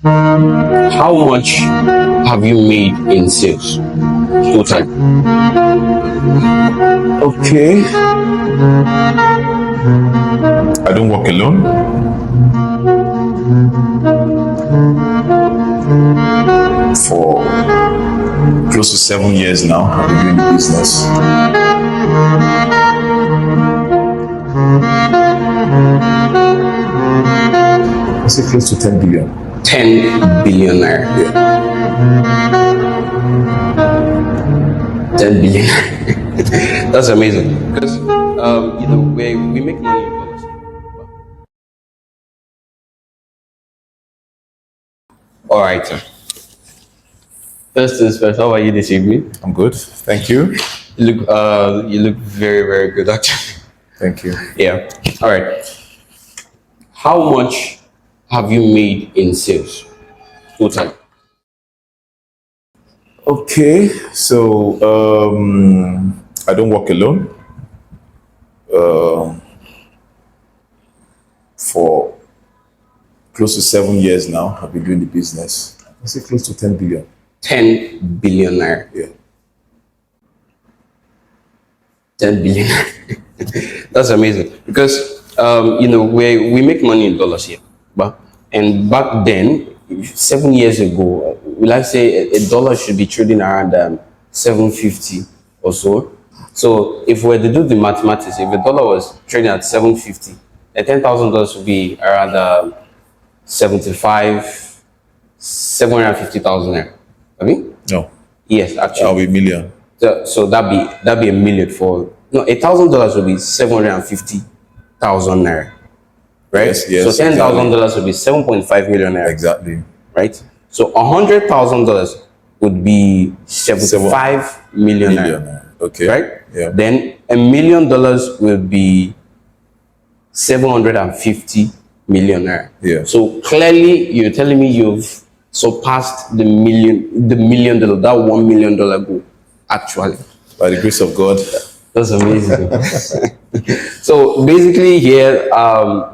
How much have you made in sales total? Okay. I don't work alone. For close to 7 years now, I've been doing the business. I say close to 10 billion. 10 billionaire. Yeah. 10 billion. That's amazing. Because we make money in dollars. All right, sir. First things first, how are you this evening? I'm good. Thank you. You look very, very good actually. Thank you. Yeah. All right. How much have you made in sales total? Okay, so I don't work alone. For close to 7 years now, I've been doing the business. I say close to 10 billion. 10 billionaire. Yeah. 10 billion. That's amazing because we make money in dollars here, and back then, 7 years ago, we like say a dollar should be trading around 750 or so. So if we were to do the mathematics, if a dollar was trading at 750, then $10,000 would be around 750,000 there. I mean, No, yes, actually. I'll be million. So that'd be a million for no $1,000 would be 750,000 naira, right? Yes, So $10,000 would be 7.5 million naira. Exactly. Right. So $100,000 would be 75 million naira. Okay. Right. Yeah. Then $1 million will be 750 million naira. Yeah. So clearly, you're telling me you've surpassed the $1 million, that $1 million goal, actually. By the grace of God. That's amazing. So basically here,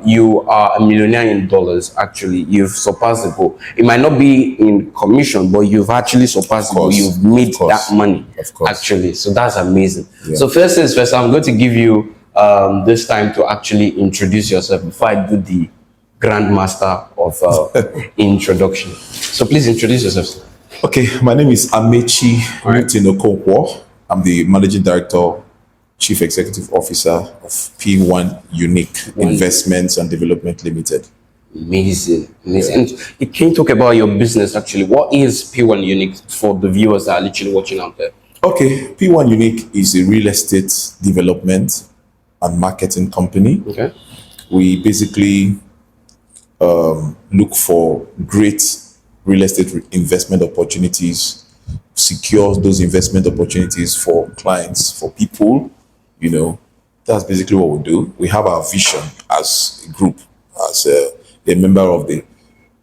you are a millionaire in dollars. Actually, you've surpassed the goal. It might not be in commission, but you've actually surpassed the goal. You've made that money, actually. So that's amazing. Yeah. So first things first, I'm going to give you this time to actually introduce yourself before I do the grandmaster of introduction. So please introduce yourself. Okay, my name is Amechi Newton Okonkwo. I'm the managing director, Chief Executive Officer of P1 Unique Investments and Development Limited. Amazing. And can you talk about your business actually? What is P1 Unique for the viewers that are literally watching out there? Okay, P1 Unique is a real estate development and marketing company. Okay. We basically look for great real estate investment opportunities, secure those investment opportunities for clients, for people. That's basically what we do. We have our vision as a group, as a member of the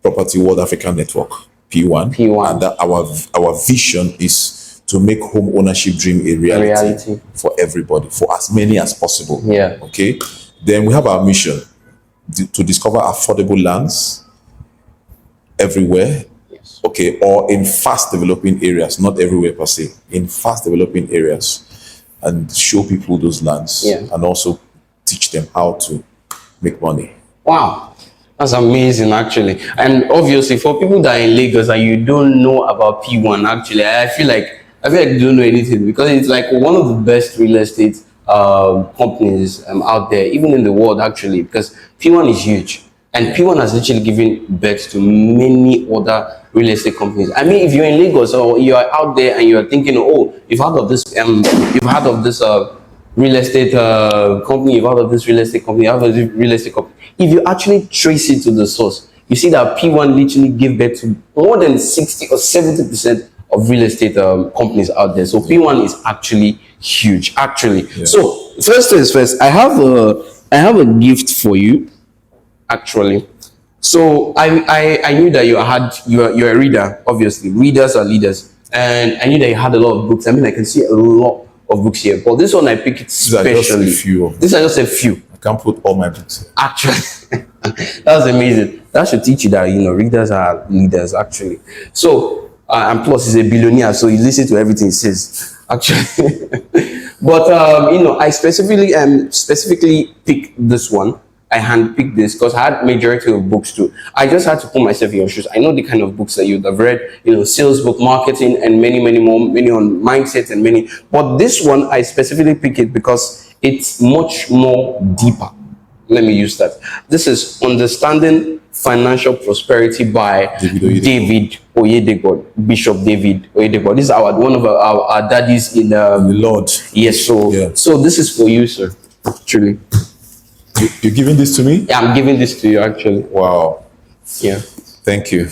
Property World Africa Network, P1. And that our vision is to make home ownership dream a reality for everybody, for as many as possible. Yeah. Okay. Then we have our mission to discover affordable lands everywhere. Yes. Okay, or in fast developing areas, not everywhere per se, in fast developing areas, and show people those lands, and also teach them how to make money. Wow, that's amazing actually. And obviously for people that are in Lagos and you don't know about P1, actually, I feel like you don't know anything, because it's like one of the best real estate companies out there, even in the world actually, because P1 is huge. And P1 has literally given birth to many other real estate companies. I mean, if you're in Lagos or you're out there and you're thinking, oh, you've heard of this real estate company, you've heard of this real estate company, if you actually trace it to the source, you see that P1 literally gave birth to more than 60 or 70% of real estate companies out there. So P1 is actually huge, actually. Yeah. So first things first, I have a gift for you. Actually, so I knew that you're a reader. Obviously, readers are leaders, and I knew that you had a lot of books. I mean, I can see a lot of books here, but this one I picked especially. These are just a few. These are just a few. can't put all my books here. Actually, that's amazing. That should teach you that readers are leaders. Actually, so and plus he's a billionaire, so you listen to everything he says. Actually, but I specifically picked this one. I handpicked this because I had majority of books too. I just had to put myself in your shoes. I know the kind of books that you'd have read, sales book, marketing, and many, many more, many on mindset and many. But this one, I specifically pick it because it's much more deeper. Let me use that. This is Understanding Financial Prosperity by David Oyedepo, Bishop David Oyedepo. This is one of our daddies in The Lord. Yes, so this is for you, sir. Truly. You're giving this to me? Yeah, I'm giving this to you actually. Wow. Yeah. Thank you.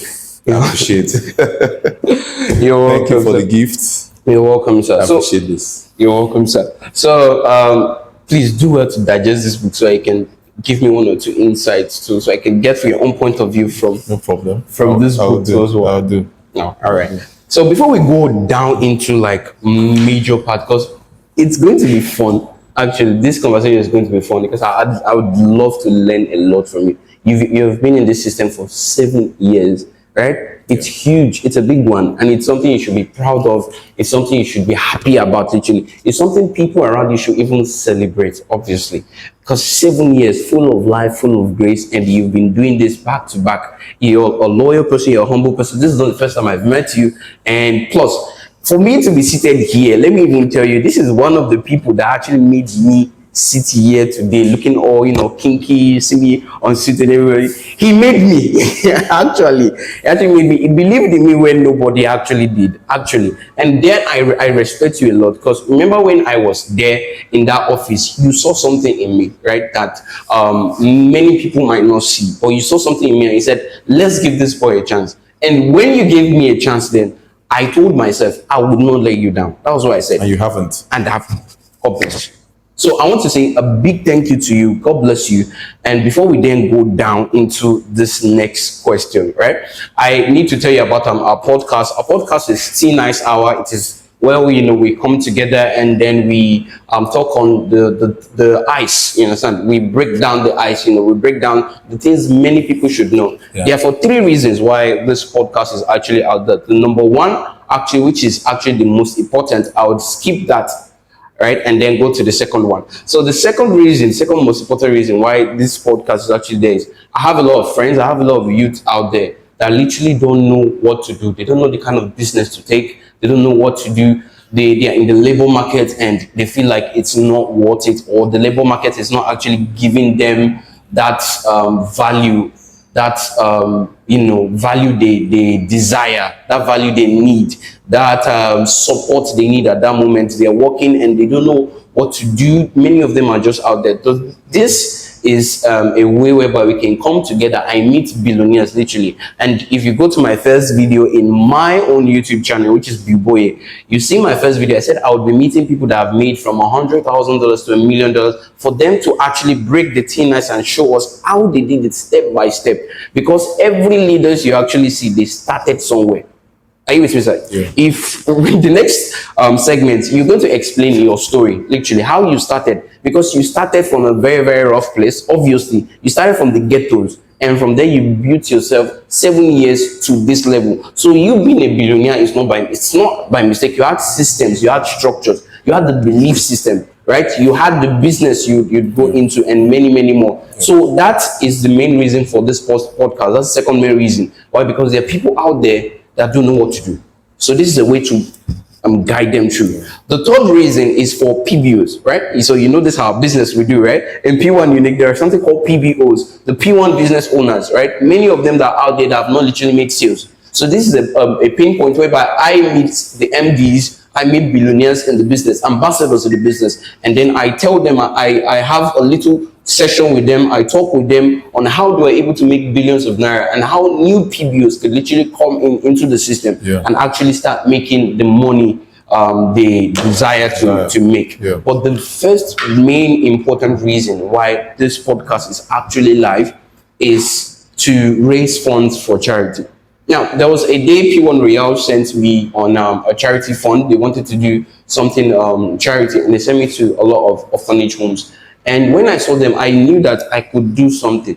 I appreciate it. You're welcome. Thank you for the gift. You're welcome, sir. I appreciate this. You're welcome, sir. So please do well to digest this book so I can give me one or two insights too, so I can get your own point of view from No problem. this book as well. I'll do. No, all right. So before we go down into like major part, because it's going to be fun. Actually, this conversation is going to be fun because I would love to learn a lot from you. You've been in this system for 7 years, right? It's huge. It's a big one, and it's something you should be proud of. It's something you should be happy about. Literally, it's something people around you should even celebrate. Obviously, because 7 years, full of life, full of grace, and you've been doing this back to back. You're a loyal person. You're a humble person. This is not the first time I've met you, and plus, for me to be seated here, let me even tell you, this is one of the people that actually made me sit here today, looking all kinky, see me unsuited, everybody. He made me actually made me. He believed in me when nobody actually did, and then I respect you a lot, because remember when I was there in that office, you saw something in me, right, that many people might not see, or you saw something in me and you said, let's give this boy a chance. And when you gave me a chance, then I told myself I would not let you down. That was what I said. And you haven't. And I haven't. God bless you. So I want to say a big thank you to you. God bless you. And before we then go down into this next question, right, I need to tell you about our podcast. Our podcast is Tea Nice Hour. It is where we come together and then we talk on the ice. You understand? We break down the ice. We break down the things many people should know. Yeah. There are 3 reasons why this podcast is actually out there. The number one, actually, which is actually the most important, I would skip that, right, and then go to the second one. So the second most important reason why this podcast is actually there is I have a lot of friends, I have a lot of youth out there that literally don't know what to do. They don't know the kind of business to take. They don't know what to do. They are in the labor market and they feel like it's not worth it, or the labor market is not actually giving them that value, that value they desire, that value they need, that support they need at that moment. They are working and they don't know what to do. Many of them are just out there. So this is a way whereby we can come together. I meet billionaires literally. And if you go to my first video in my own YouTube channel, which is Pbos, you see my first video, I said I would be meeting people that have made from $100,000 to $1 million, for them to actually break the tea nice and show us how they did it step by step. Because every leaders you actually see, they started somewhere. Are you with me, sir? Yeah. If in the next segment, you're going to explain your story, literally, how you started, because you started from a very, very rough place. Obviously, you started from the ghettos, and from there you built yourself 7 years to this level. So you being a billionaire is not by mistake. You had systems, you had structures, you had the belief system, right? You had the business you'd go into, and many, many more. So that is the main reason for this podcast. That's the second main reason. Why? Because there are people out there that don't know what to do. So this is a way to guide them through. The third reason is for PBO'S, right? So this is our business we do, right? In P1 Unique, there is something called PBO'S, the P1 business owners, right? Many of them that are out there that have not literally made sales. So this is a pain point whereby I meet the MDs, I meet billionaires in the business, ambassadors of the business, and then I tell them, I have a little session with them. I talk with them on how they are able to make billions of naira and how new PBOs could literally come into the system and actually start making the money they desire to make. Yeah. But the first main important reason why this podcast is actually live is to raise funds for charity. Now, there was a day P1 Real sent me on a charity fund. They wanted to do something charity, and they sent me to a lot of orphanage homes. And when I saw them, I knew that I could do something,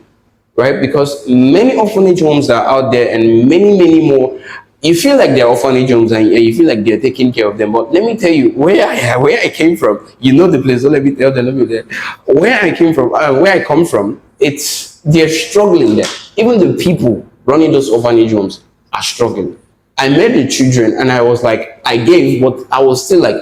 right? Because many orphanage homes are out there, and many more. You feel like they're orphanage homes, and you feel like they're taking care of them. But let me tell you, where I came from, you know the place. So let me tell them, let me tell you. Where I come from, it's they're struggling there. Even the people running those orphanage homes are struggling. I met the children, and I was like, I gave, but I was still like,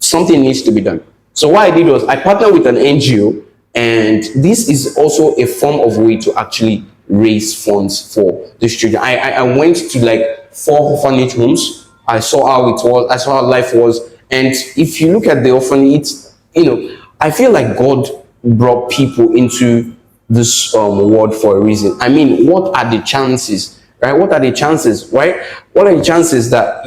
something needs to be done. So what I did was I partnered with an NGO, and this is also a form of way to actually raise funds for these children. I went to like 4 orphanage homes. I saw how it was. I saw how life was. And if you look at the orphanage, I feel like God brought people into this world for a reason. I mean, what are the chances, right? What are the chances, right? What are the chances that,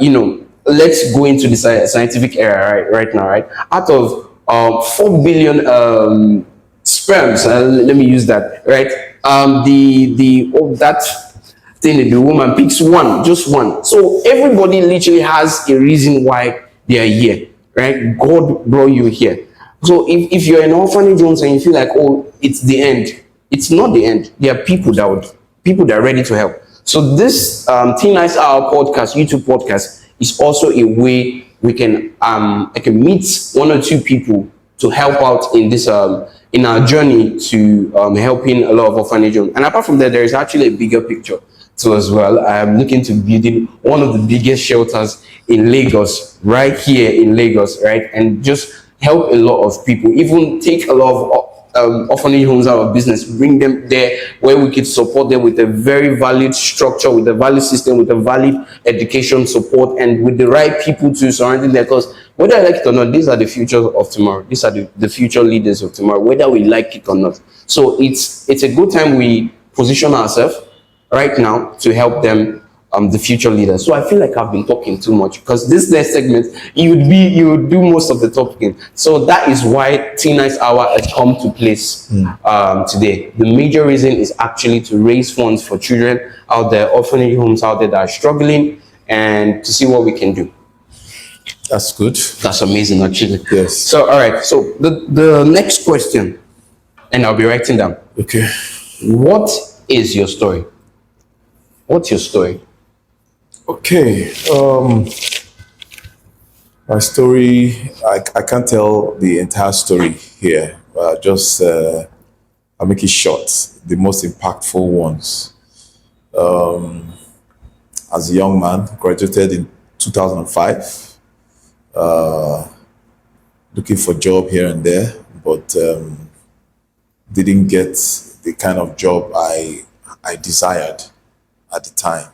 let's go into the scientific era right now, right? Out of 4 billion sperms, let me use that, right? That thing, the woman picks one, just one. So everybody literally has a reason why they are here, right? God brought you here. So if you're in orphanage homes and you feel like, oh, it's the end, it's not the end. There are people that are ready to help. So this Teen Nice Hour podcast, YouTube podcast, is also a way we can I can meet 1 or 2 people to help out in this in our journey to helping a lot of orphanage homes. And apart from that, there is actually a bigger picture too as well. I am looking to building one of the biggest shelters in Lagos, right here in Lagos, right, and just help a lot of people. Even take a lot of orphanage homes out of business, bring them there where we could support them with a very valid structure, with a valid system, with a valid education support, and with the right people to surrounding them. Because whether I like it or not, these are the future of tomorrow. These are the future leaders of tomorrow, whether we like it or not. So it's a good time we position ourselves right now to help them, the future leaders. So I feel like I've been talking too much, because this next segment you would do most of the talking. So that is why Teen Nice Hour has come to place today. The major reason is actually to raise funds for children out there, orphanage homes out there that are struggling, and to see what we can do. That's good. That's amazing, actually. Yes. So all right. So the next question, and I'll be writing down. Okay. What is your story? What's your story? Okay. My story, I can't tell the entire story here. Just I'll make it short. The most impactful ones. As a young man, graduated in 2005. Looking for job here and there, but didn't get the kind of job I desired at the time.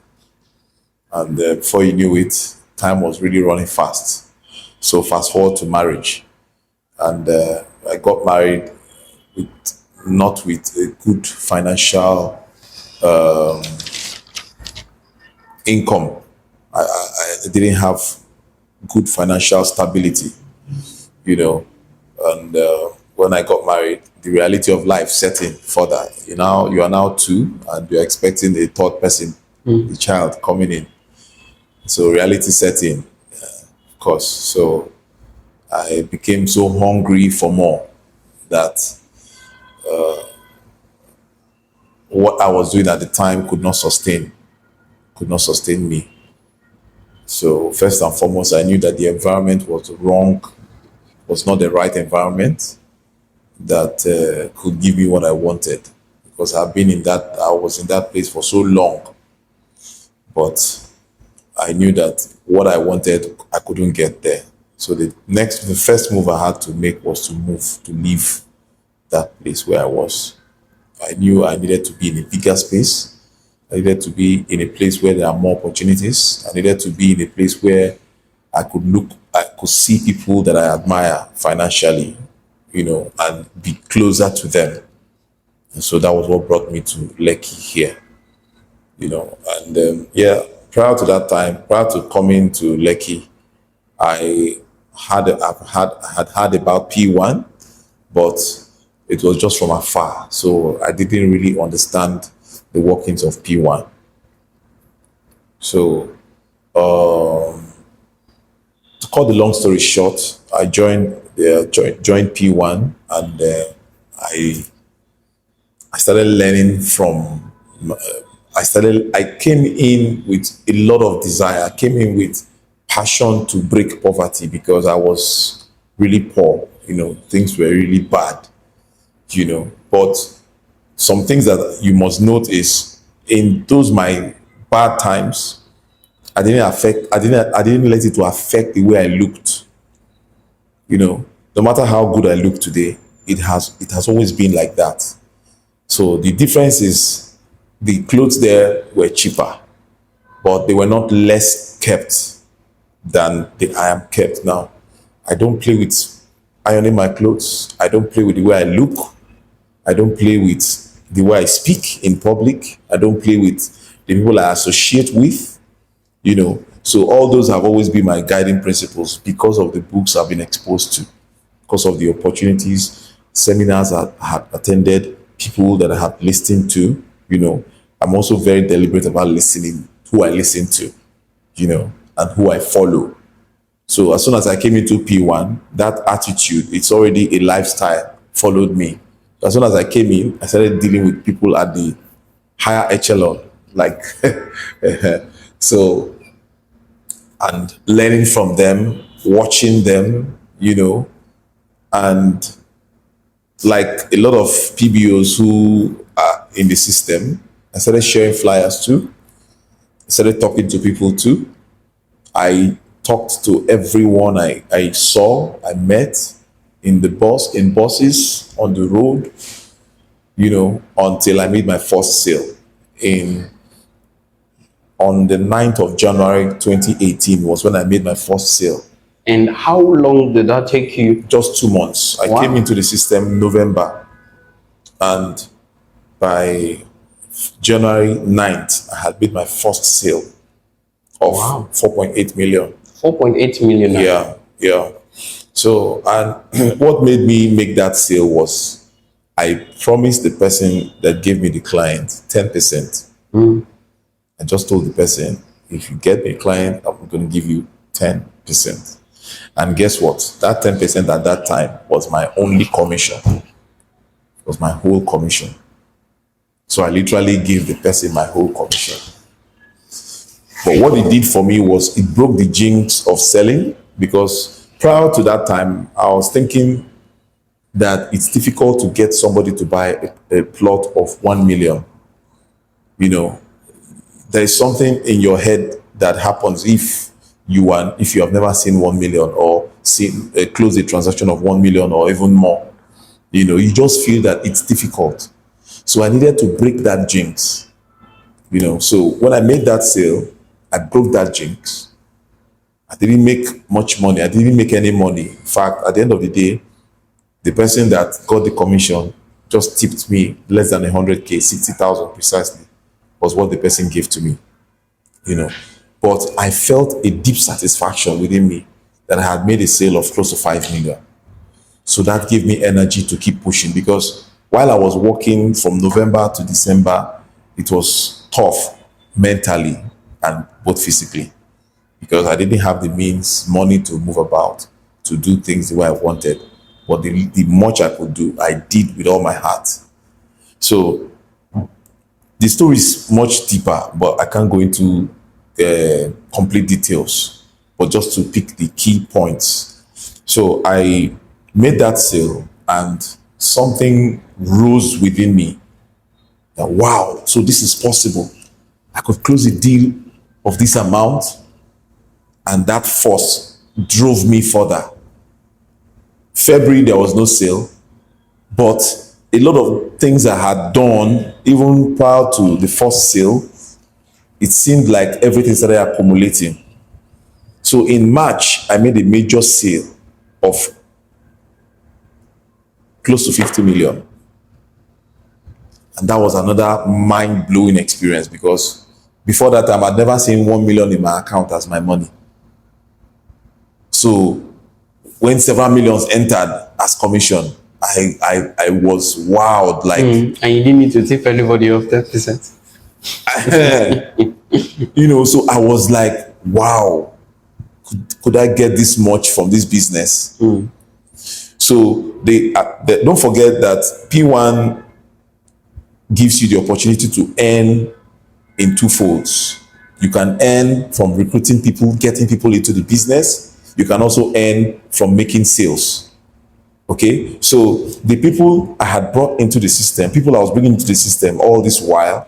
And before you knew it, time was really running fast. So fast forward to marriage. And I got married not with a good financial income. I didn't have good financial stability, And when I got married, the reality of life set in further. You are now 2, and you're expecting a third person, the child coming in. So reality set in, of course. So I became so hungry for more that what I was doing at the time could not sustain me. So first and foremost, I knew that the environment was wrong, was not the right environment that could give me what I wanted, because I was in that place for so long. But I knew that what I wanted, I couldn't get there. So the first move I had to make was to leave that place where I was. I knew I needed to be in a bigger space. I needed to be in a place where there are more opportunities. I needed to be in a place where I could see people that I admire financially, and be closer to them. And so that was what brought me to Lekki here, and prior to that time, prior to coming to Lekki, I had heard about P1, but it was just from afar. So I didn't really understand the workings of P1. So to cut the long story short, I joined P1, and I started learning from. I came in with a lot of desire. I came in with passion to break poverty because I was really poor. Things were really bad. But some things that you must note is in those my bad times, I didn't let it to affect the way I looked. No matter how good I look today, it has always been like that. So the difference is the clothes there were cheaper, but they were not less kept than I am kept now. I don't play with ironing my clothes. I don't play with the way I look. I don't play with the way I speak in public. I don't play with the people I associate with. So all those have always been my guiding principles because of the books I've been exposed to, because of the opportunities, seminars I had attended, people that I have listened to. I'm also very deliberate about listening, who I listen to, and who I follow. So as soon as I came into P1, that attitude, it's already a lifestyle, followed me. As soon as I came in, I started dealing with people at the higher echelon, like so, and learning from them, watching them, and like a lot of PBO'S who are in the system, I started sharing flyers too. I started talking to people too. I talked to everyone I saw, I met in buses, on the road, until I made my first sale on the 9th of January 2018 was when I made my first sale. And how long did that take you? Just 2 months. I came into the system November, and by January 9th, I had made my first sale of 4.8 million. 4.8 million. Yeah. So, and what made me make that sale was I promised the person that gave me the client 10%. I just told the person, if you get me a client, I'm going to give you 10%. And guess what? That 10% at that time was my only commission. It was my whole commission. So I literally gave the person my whole commission. But what it did for me was it broke the jinx of selling, because prior to that time, I was thinking that it's difficult to get somebody to buy a plot of 1 million. There is something in your head that happens if you have never seen 1 million or close a transaction of 1 million or even more. You just feel that it's difficult. So I needed to break that jinx. So when I made that sale, I broke that jinx. I didn't make much money. I didn't make any money. In fact, at the end of the day, the person that got the commission just tipped me less than 100K, 60,000 precisely, was what the person gave to me. But I felt a deep satisfaction within me that I had made a sale of close to 5 million. So that gave me energy to keep pushing, because while I was working from November to December, it was tough mentally and both physically, because I didn't have the means, money to move about, to do things the way I wanted. But the much I could do, I did with all my heart. So the story is much deeper, but I can't go into complete details, but just to pick the key points. So I made that sale, and something rose within me that, wow, so this is possible. I could close a deal of this amount, and that force drove me further. February, there was no sale, but a lot of things I had done, even prior to the first sale, it seemed like everything started accumulating. So in March, I made a major sale of close to 50 million. And that was another mind-blowing experience, because before that time, I'd never seen 1 million in my account as my money. So when several millions entered as commission, I was wowed. Like, and you didn't need to tip anybody off 10%. So I was like, wow, could I get this much from this business? So don't forget that P1 gives you the opportunity to earn in two folds. You can earn from recruiting people, getting people into the business. You can also earn from making sales. Okay, so the people I had brought into the system, people I was bringing into the system all this while,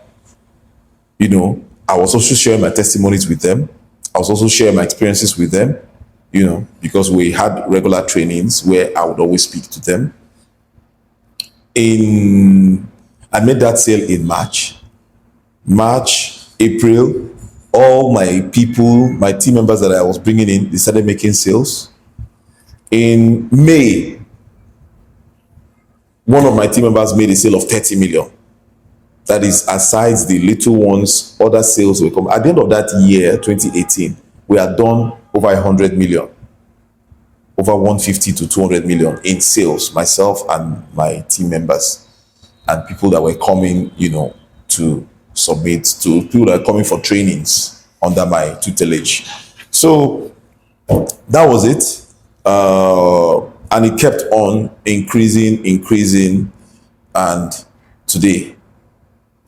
I was also sharing my testimonies with them. I was also sharing my experiences with them, because we had regular trainings where I would always speak to them. I made that sale in March, April. All my people, my team members that I was bringing in, they started making sales. In May, one of my team members made a sale of 30 million. That is, aside the little ones, other sales will come. At the end of that year, 2018, we had done over 100 million, over 150 to 200 million in sales, myself and my team members, and people that were coming, to submit, to people that are coming for trainings under my tutelage. So that was it. And it kept on increasing. And today,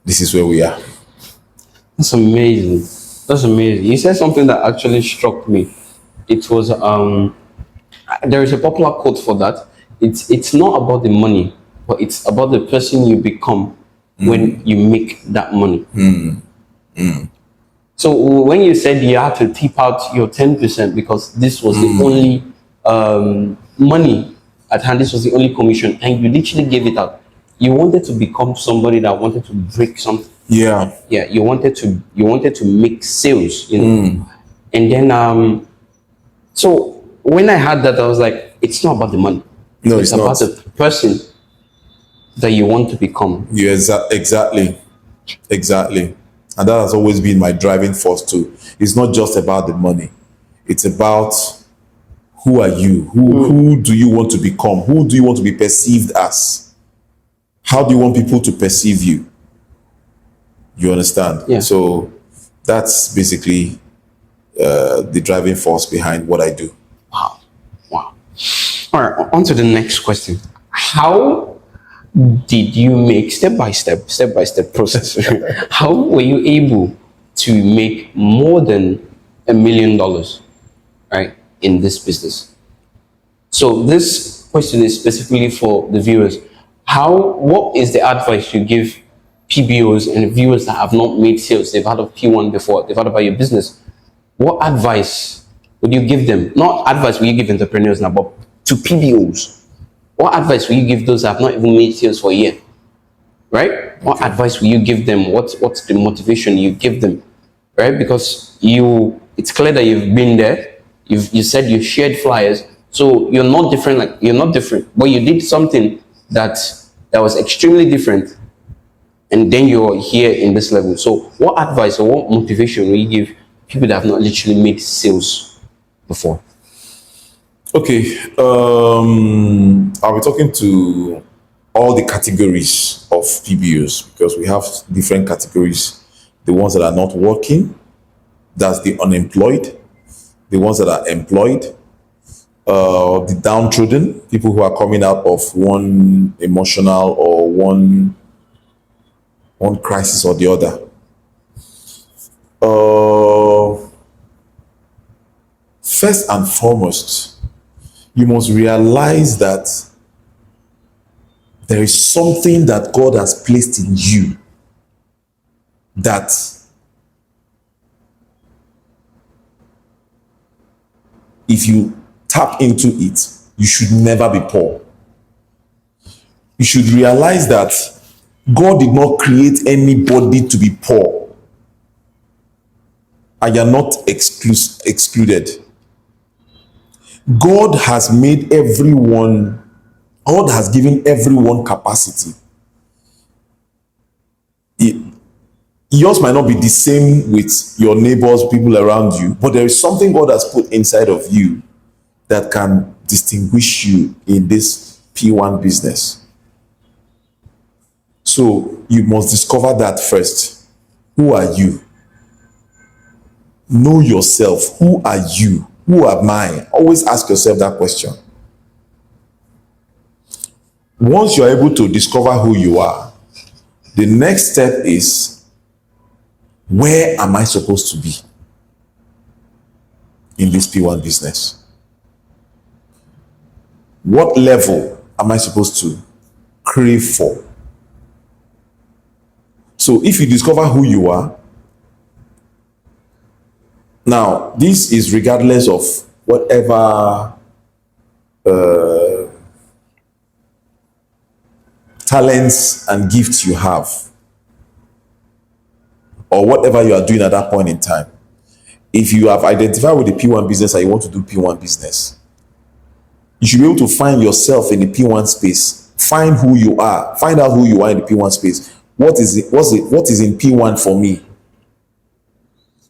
this is where we are. That's amazing. That's amazing. You said something that actually struck me. It was there is a popular quote for that. It's not about the money, but it's about the person you become when you make that money. So when you said you had to tip out your 10% because this was the only money at hand, this was the only commission, and you literally gave it out. You wanted to become somebody that wanted to break something. Yeah. You wanted to make sales, And then so when I had that, I was like, it's not about the money. No, it's not about the person that you want to become. Yeah, exactly. And that has always been my driving force too. It's not just about the money. It's about who are you? Who do you want to become? Who do you want to be perceived as? How do you want people to perceive you? You understand? Yeah. So that's basically the driving force behind what I do. Wow. All right, on to the next question. How did you make step by step process? How were you able to make more than $1 million, right, in this business? So this question is specifically for the viewers. What is the advice you give PBOs and viewers that have not made sales? They've heard of P1 before, they've heard about your business. What advice would you give them? Not advice will you give entrepreneurs now, but to PBOs. What advice will you give those that have not even made sales for a year? Right? Okay. What advice will you give them? What's the motivation you give them? Right? Because it's clear that you've been there. You said you shared flyers. So you're not different. But you did something that was extremely different. And then you're here in this level. So what advice or what motivation will you give people that have not literally made sales before? Okay. I'll be talking to all the categories of PBOs because we have different categories. The ones that are not working, that's the unemployed, the ones that are employed, the downtrodden, people who are coming out of one emotional or one crisis or the other. First and foremost, you must realize that there is something that God has placed in you that if you tap into it, you should never be poor. You should realize that God did not create anybody to be poor, and you're not excluded. God has made God has given everyone capacity. Yours might not be the same with your neighbors, people around you, but there is something God has put inside of you that can distinguish you in this P1 business. So you must discover that first. Who are you? Know yourself. Who are you? Who am I? Always ask yourself that question. once you're able to discover who you are, the next step is, where am I supposed to be in this P1 business? What level am I supposed to crave for? So if you discover who you are, now this is regardless of whatever talents and gifts you have, or whatever you are doing at that point in time. If you have identified with the P1 business and you want to do P1 business, you should be able to find yourself in the P1 space. Find who you are. Find out who you are in the P1 space. What is it? What is in P1 for me?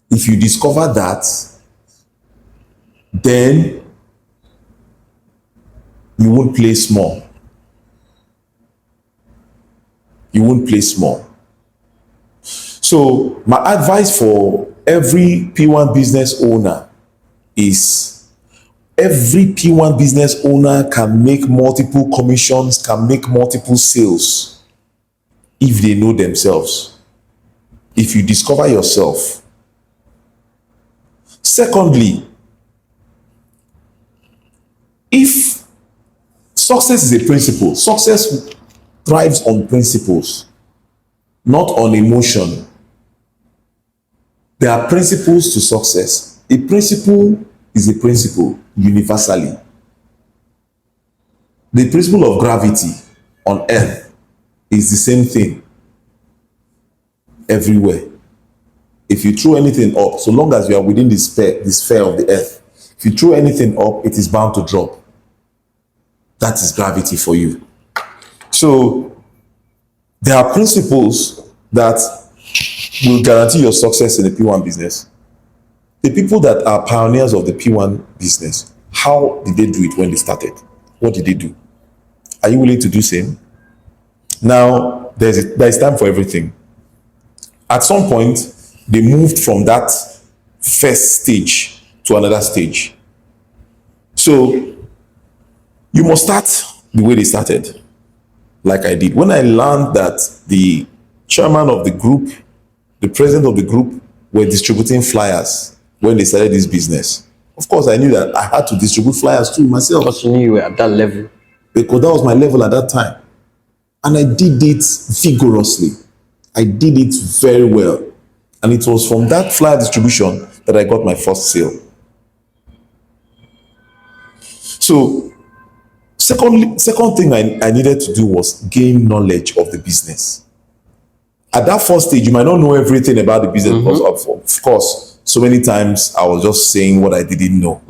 If you discover that, then you won't play small. You won't play small. So my advice for every P1 business owner is, every P1 business owner can make multiple commissions, can make multiple sales if they know themselves. If you discover yourself. Secondly, if success is a principle, success thrives on principles, not on emotion. There are principles to success. A principle is a principle universally. The principle of gravity on earth is the same thing everywhere. If you throw anything up, so long as you are within the sphere of the earth, if you throw anything up, it is bound to drop. That is gravity for you. So there are principles that will guarantee your success in the P1 business. The people that are pioneers of the P1 business, how did they do it when they started? What did they do? Are you willing to do the same? Now, there's time for everything. At some point, they moved from that first stage to another stage. So you must start the way they started, like I did. When I learned that the chairman of the group, the president of the group were distributing flyers when they started this business, of course I knew that I had to distribute flyers too myself. Because you knew you were at that level. Because that was my level at that time. And I did it vigorously. I did it very well. And it was from that flyer distribution that I got my first sale. So, second thing I needed to do was gain knowledge of the business. At that first stage, you might not know everything about the business, because of course, so many times I was just saying what I didn't know.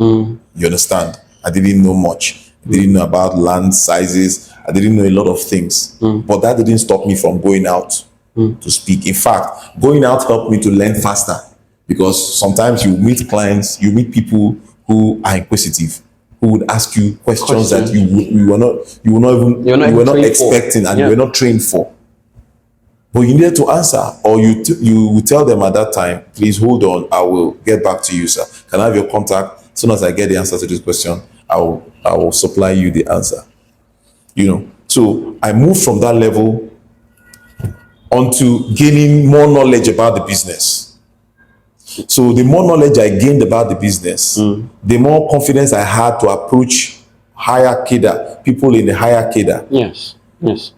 You understand? I didn't know much. I didn't know about land sizes. I didn't know a lot of things. But that didn't stop me from going out to speak. In fact, going out helped me to learn faster, because sometimes you meet clients, you meet people who are inquisitive, who would ask you questions that you were not expecting and you were not trained for. But you needed to answer, or you would tell them at that time, please hold on, I will get back to you, sir. Can I have your contact? As soon as I get the answer to this question, I will supply you the answer. So I moved from that level onto gaining more knowledge about the business. So the more knowledge I gained about the business, the more confidence I had to approach higher cadre, people in the higher cadre. Yes.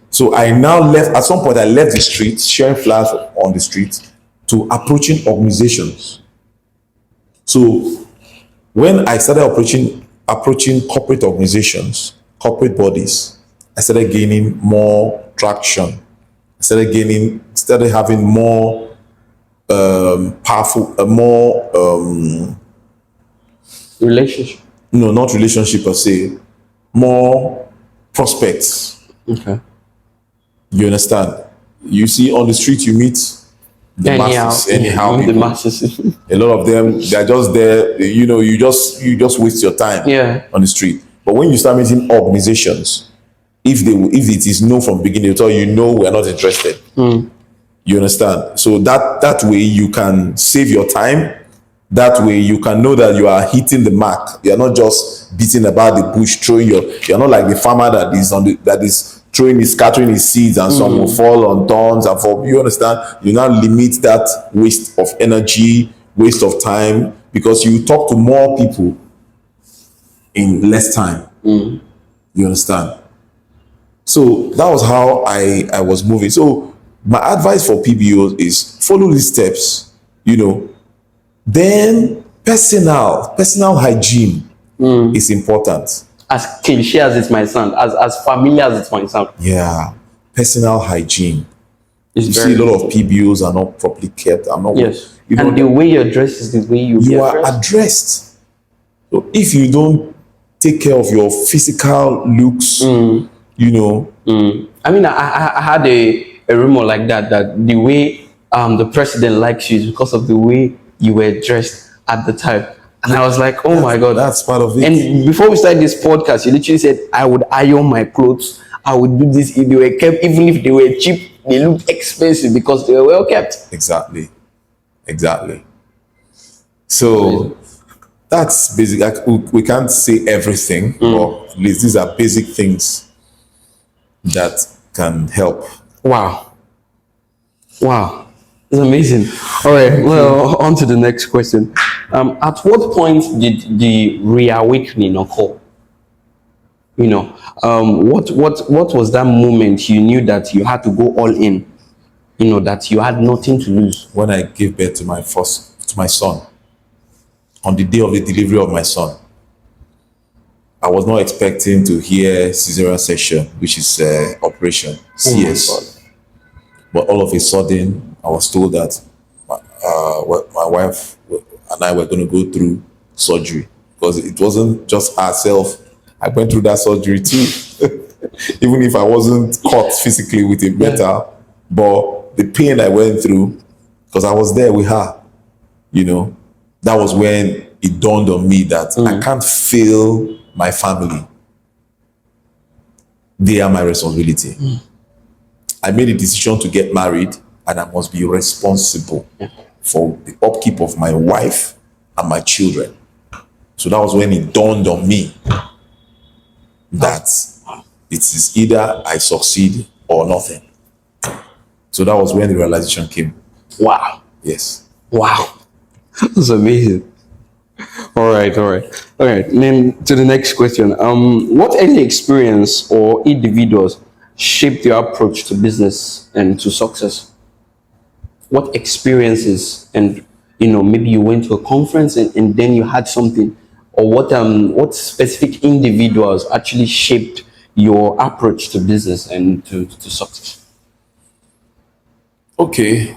So I now left, at some point I left the streets, sharing flyers on the streets, to approaching organizations. So when I started approaching corporate organizations, corporate bodies, I started gaining more traction. I started having more powerful, Relationship. No, not relationship per se, more prospects. Okay. You understand? You see on the street, you meet the masses, anyhow. The masses. A lot of them, they're just there. You just waste your time on the street. But when you start meeting organizations, if it is no from the beginning, they'll tell you, no, we're not interested. You understand? So that way you can save your time. That way you can know that you are hitting the mark. You're not just beating about the bush, you're not like the farmer that is scattering his seeds, and some will fall on thorns and fall. You understand? You now limit that waste of energy, waste of time, because you talk to more people in less time. You understand? So that was how I was moving. So my advice for PBOs is follow these steps, Then personal hygiene is important. As cliche as it might sound, as familiar as it might sound. Yeah, personal hygiene. It's You see a lot of PBOs are not properly kept. Yes. And the way you're dressed is the way you are addressed. So if you don't take care of your physical looks, I mean, I had a rumor like that the way the president likes you is because of the way you were dressed at the time. And I was like, oh my God. That's part of it. And before we started this podcast, you literally said, I would iron my clothes. I would do this if they were kept, even if they were cheap, they looked expensive because they were well kept. Exactly. So that's basic. We can't say everything, but at least these are basic things that can help. Wow. It's amazing. All right. Well, on to the next question. At what point did the reawakening occur? What was that moment you knew that you had to go all in? That you had nothing to lose. When I gave birth to my son, on the day of the delivery of my son, I was not expecting to hear cesarean section, which is operation CS. But all of a sudden, I was told that my wife and I were going to go through surgery, because it wasn't just herself. I went through that surgery too, even if I wasn't caught physically with a metal, but the pain I went through, because I was there with her, that was when it dawned on me that I can't fail my family. They are my responsibility. I made a decision to get married, and I must be responsible for the upkeep of my wife and my children. So that was when it dawned on me that it is either I succeed or nothing. So that was when the realization came. Wow. Yes. Wow. That's amazing. All right. And then to the next question. What early experience or individuals shaped your approach to business and to success? What experiences, and maybe you went to a conference and then you had something, or what specific individuals actually shaped your approach to business and to success? Okay.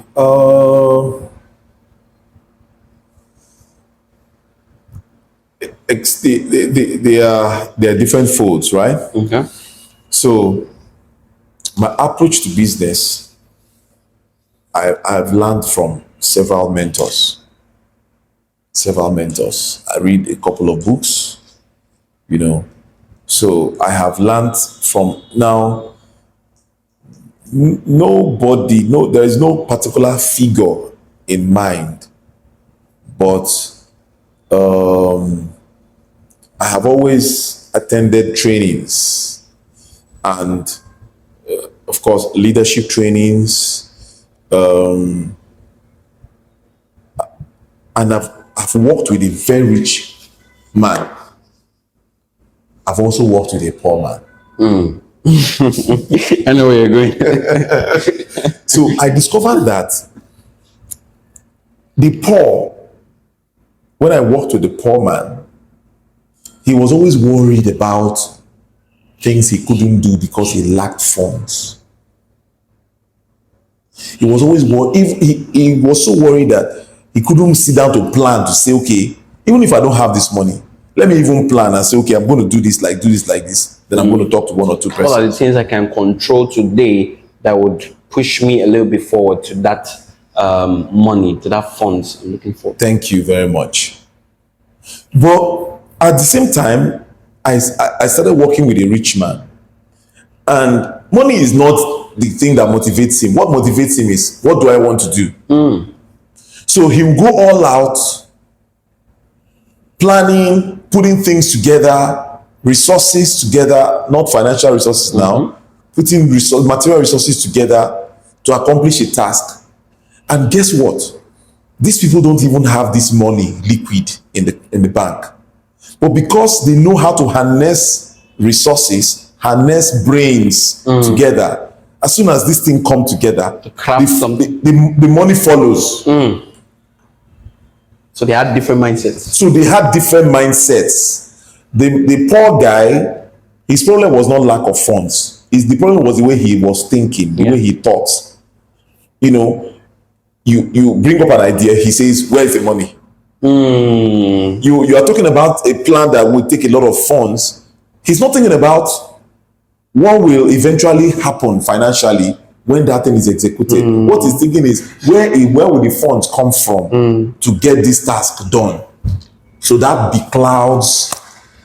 They are different folds, right? Okay. So my approach to business, I've learned from several mentors. I read a couple of books, So I have learned from now. There is no particular figure in mind, but I have always attended trainings and, of course, leadership trainings, and I've worked with a very rich man. I've also worked with a poor man. I know where you're going. So I discovered that when I worked with the poor man, he was always worried about things he couldn't do because he lacked funds. He was always worried. He was so worried that he couldn't sit down to plan to say, okay, even if I don't have this money, let me even plan and say, okay, I'm going to do this like this. Then I'm going to talk to one or two persons. What are the things I can control today that would push me a little bit forward to that money, to that funds I'm looking for? Thank you very much. But at the same time, I started working with a rich man. And money is not the thing that motivates him. What motivates him is, what do I want to do? So he will go all out, planning, putting things together, resources together, not financial resources now, putting material resources together to accomplish a task. And guess what? These people don't even have this money liquid in the bank. But because they know how to harness resources, harness brains together, as soon as this thing come together, the money follows. So they had different mindsets. The poor guy, his problem was not lack of funds. The problem was the way he was thinking, the way he thought. You know, you bring up an idea, he says, where is the money? You are talking about a plan that will take a lot of funds. He's not thinking about what will eventually happen financially when that thing is executed. What he's thinking is, where will the funds come from to get this task done? So that beclouds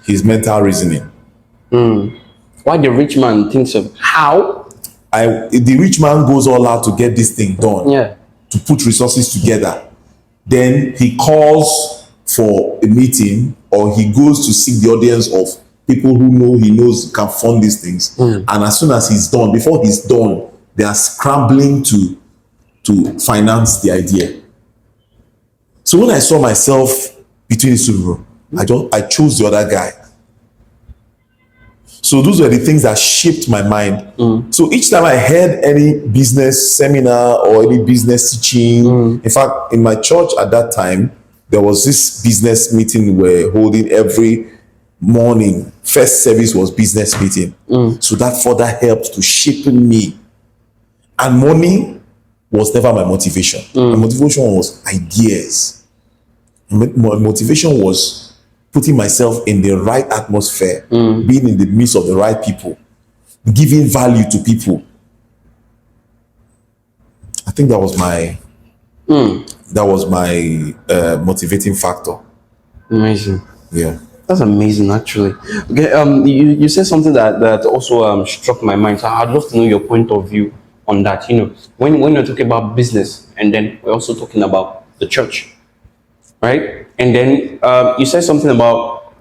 his mental reasoning. Why the rich man thinks of how? The rich man goes all out to get this thing done, to put resources together. Then he calls for a meeting, or he goes to seek the audience of people who he knows can fund these things. And as soon as he's done, before he's done, they are scrambling to finance the idea. So when I saw myself between these two, I chose the other guy. So those were the things that shaped my mind. So each time I heard any business seminar or any business teaching, in fact, in my church at that time, there was this business meeting we were holding every morning. First service was business meeting. So that further helped to shape me. And money was never my motivation. My motivation was ideas. My motivation was putting myself in the right atmosphere, being in the midst of the right people, giving value to people. I think that was my motivating factor. Amazing. Yeah. That's amazing, actually. Okay, you said something that also struck my mind. So I'd love to know your point of view on that. You know, when you're talking about business, and then we're also talking about the church, right? And then you said something about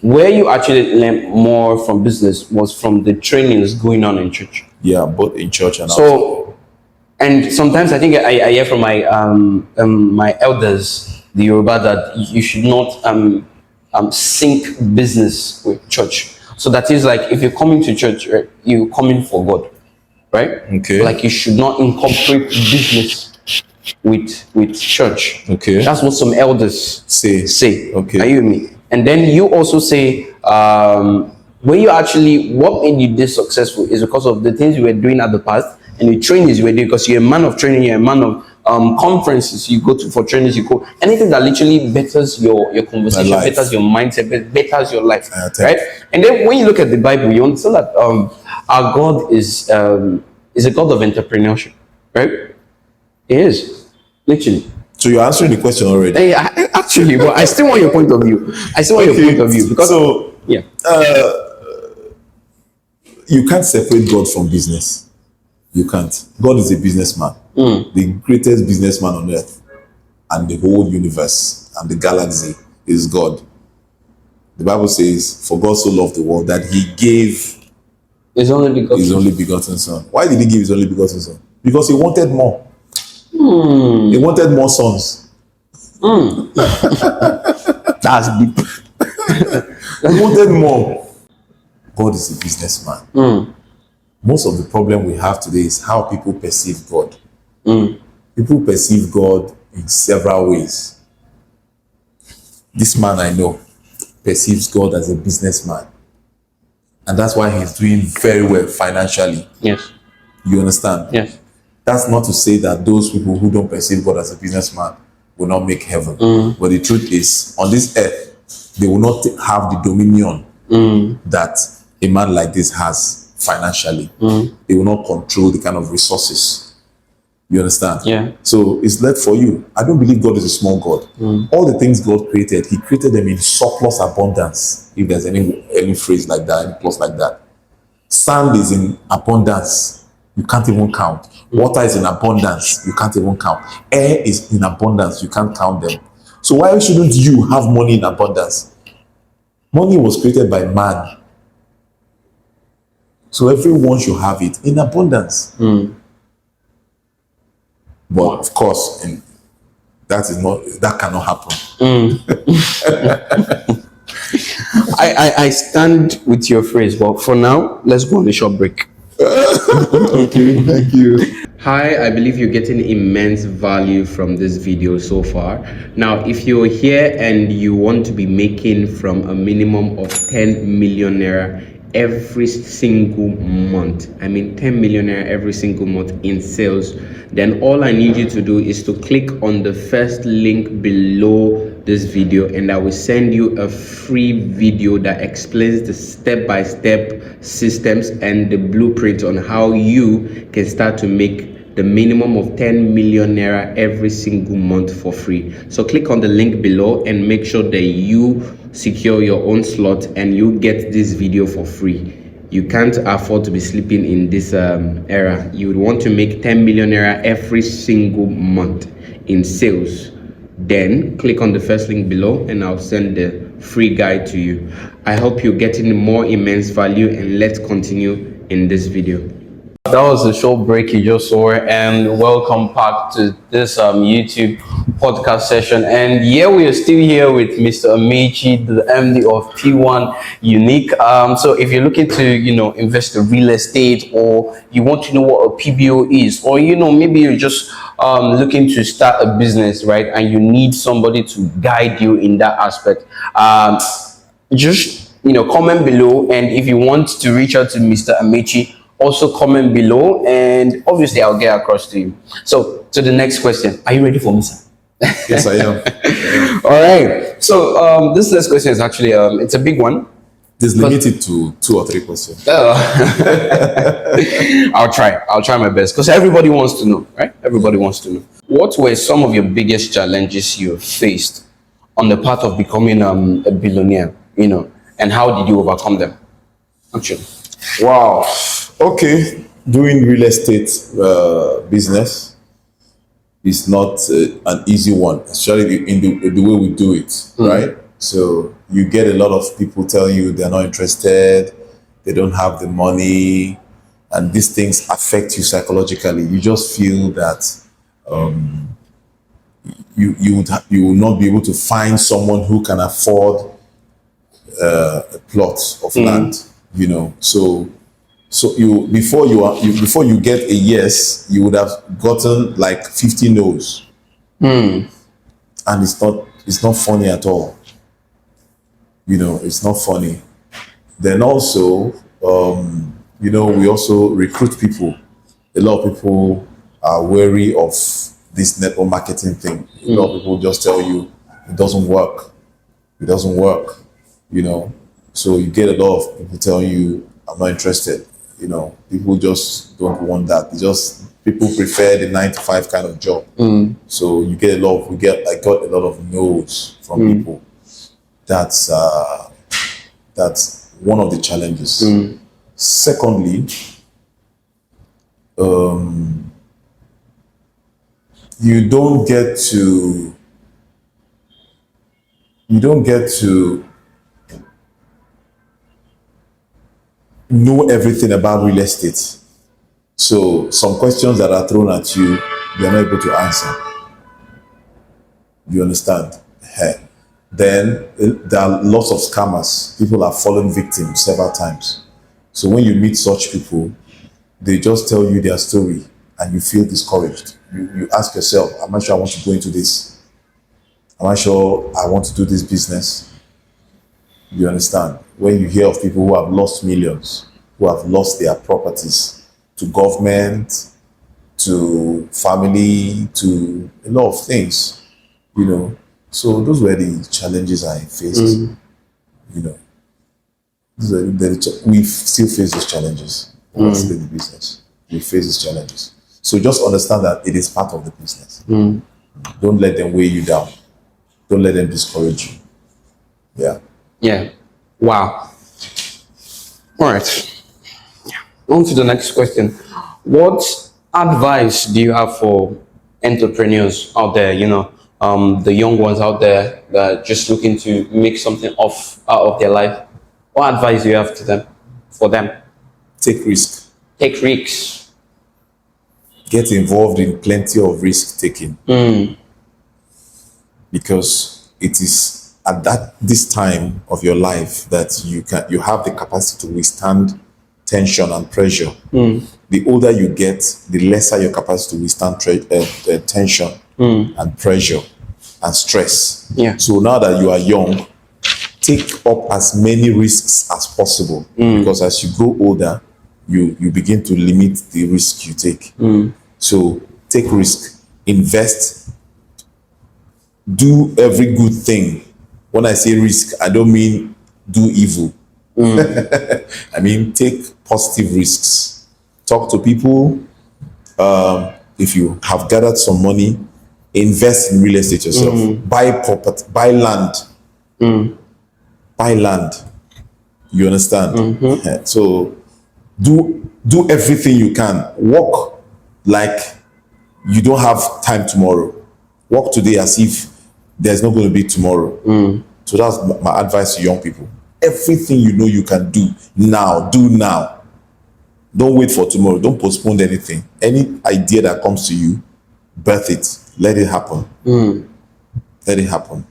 where you actually learned more from business was from the trainings going on in church. Yeah, both in church and outside. And sometimes I think I hear from my my elders, the Yoruba, that you should not sync business with church. So that is like, if you're coming to church, right, you're coming for God, right? Okay. Like you should not incorporate business with church. Okay. That's what some elders say. Okay. Are you with me? And then you also say, when you actually, what made you this successful is because of the things you were doing at the past and the trainings you were doing, because you're a man of training, you're a man of conferences you go to for trainings, you go, anything that literally betters your conversation, betters your mindset, betters your life, right? And then when you look at the Bible, you understand that our God is a God of entrepreneurship, right? It is, literally. So you're answering the question already. Actually, but I still want your point of view. Because you can't separate God from business. You can't. God is a businessman, the greatest businessman on earth, and the whole universe and the galaxy is God. The Bible says, "For God so loved the world that He gave His only begotten Son." Why did He give His only begotten Son? Because He wanted more. He wanted more sons. That's deep. He wanted more. God is a businessman. Most of the problem we have today is how people perceive God. People perceive God in several ways. This man I know perceives God as a businessman, and that's why he's doing very well financially. Yes. You understand? Yes. That's not to say that those people who don't perceive God as a businessman will not make heaven. But the truth is, on this earth, they will not have the dominion that a man like this has financially. They will not control the kind of resources. You understand? Yeah. So it's left for you. I don't believe God is a small God. All the things God created, He created them in surplus abundance. If there's any phrase like that, any clause like that. Sand is in abundance. You can't even count. Water is in abundance. You can't even count. Air is in abundance. You can't count them. So why shouldn't you have money in abundance? Money was created by man. So everyone should have it in abundance. But of course, and that cannot happen. I stand with your phrase, but for now, let's go on a short break. Okay, thank you. Hi, I believe you're getting immense value from this video so far. Now, if you're here and you want to be making from a minimum of 10 million naira every single month, I mean 10 million naira every single month in sales, then all I need you to do is to click on the first link below this video, and I will send you a free video that explains the step-by-step systems and the blueprint on how you can start to make the minimum of 10 million naira every single month for free. So click on the link below and make sure that you secure your own slot and you get this video for free. You can't afford to be sleeping in this era. You would want to make 10 million naira every single month in sales. Then click on the first link below and I'll send the free guide to you. I hope you're getting more immense value, and let's continue in this video. That was a short break you just saw, and welcome back to this YouTube podcast session. And yeah, we are still here with Mr. Amechi, the MD of P1 Unique. So if you're looking to invest in real estate, or you want to know what a PBO is, or maybe you're just looking to start a business, right, and you need somebody to guide you in that aspect, just comment below. And if you want to reach out to Mr. Amechi, also comment below, and obviously I'll get across to you. So to the next question, are you ready for me, sir? Yes, I am. All right, so this next question is actually it's a big one. This is limited to 2 or 3 questions. I'll try my best, because everybody wants to know, right? Everybody wants to know. What were some of your biggest challenges you faced on the path of becoming a billionaire, and how did you overcome them, actually? Wow. Okay, doing real estate business is not an easy one, especially in the way we do it, right? So you get a lot of people telling you they're not interested, they don't have the money, and these things affect you psychologically. You just feel that you will not be able to find someone who can afford a plot of land, So you before you get a yes, you would have gotten like 50 no's, and it's not funny at all. It's not funny. Then also, we also recruit people. A lot of people are wary of this network marketing thing. A lot of people just tell you it doesn't work. It doesn't work. So you get a lot of people telling you, I'm not interested. People just don't want that. People prefer the 9-to-5 kind of job. So you get I got a lot of no's from people. That's one of the challenges. Secondly, you don't get to know everything about real estate. So some questions that are thrown at you, you're not able to answer. You understand? Then there are lots of scammers. People have fallen victim several times. So when you meet such people, they just tell you their story and you feel discouraged. You ask yourself, am I sure I want to go into this? Am I sure I want to do this business? You understand? When you hear of people who have lost millions, who have lost their properties to government, to family, to a lot of things, So those were the challenges I faced. We still face these challenges. We're still in the business. We face these challenges. So just understand that it is part of the business. Don't let them weigh you down. Don't let them discourage you. Yeah. Yeah. Wow. All right. On to the next question. What advice do you have for entrepreneurs out there, the young ones out there that are just looking to make something out of their life? What advice do you have for them? take risk. Take risks. Get involved in plenty of risk taking. Because it is at this time of your life that you have the capacity to withstand tension and pressure. The older you get, the lesser your capacity to withstand tension and pressure and stress. Yeah. So now that you are young, take up as many risks as possible, because as you grow older, you begin to limit the risk you take. So take risk, invest, do every good thing. When I say risk, I don't mean do evil. I mean take positive risks. Talk to people. If you have gathered some money, invest in real estate yourself. Buy property, buy land. Buy land. You understand? So do everything you can. Work like you don't have time tomorrow. Work today as if there's not going to be tomorrow. So that's my advice to young people. Everything you know you can do now, do now. Don't wait for tomorrow. Don't postpone anything. Any idea that comes to you, birth it. Let it happen. Let it happen.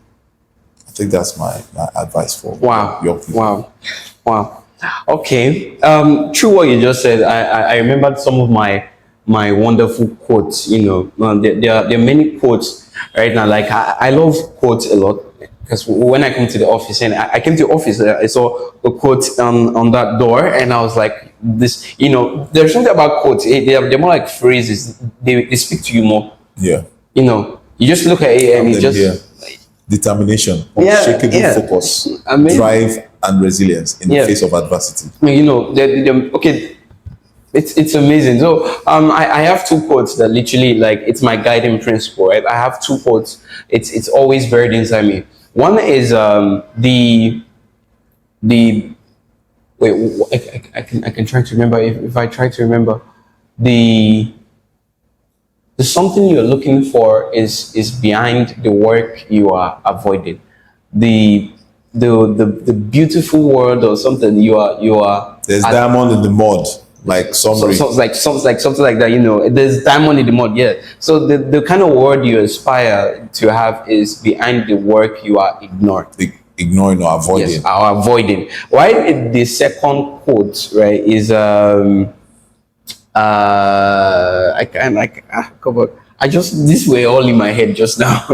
I think that's my advice for young people. Wow. Okay. Through what you just said, I remembered some of my wonderful quotes. There are many quotes right now. Like I love quotes a lot, because when I come to the office, and I came to the office, I saw a quote on that door, and I was like, this, there's something about quotes. They're more like phrases. They speak to you more. Yeah. You just look at it and it just determination, unshakable focus, drive, and resilience in the face of adversity. Okay. It's amazing. So I have two quotes that literally, like, it's my guiding principle, right? I have two quotes. It's always buried inside me. One is I can try to remember, if I try to remember, the something you're looking for is behind the work you are avoiding. The beautiful world or something you are. There's diamond in the mud. Like something like that, there's diamond in the mud. Yeah. So the kind of world you aspire to have is behind the work you are ignoring or avoiding. Yes, or avoiding. Right. The second quote, right, is these were all in my head just now.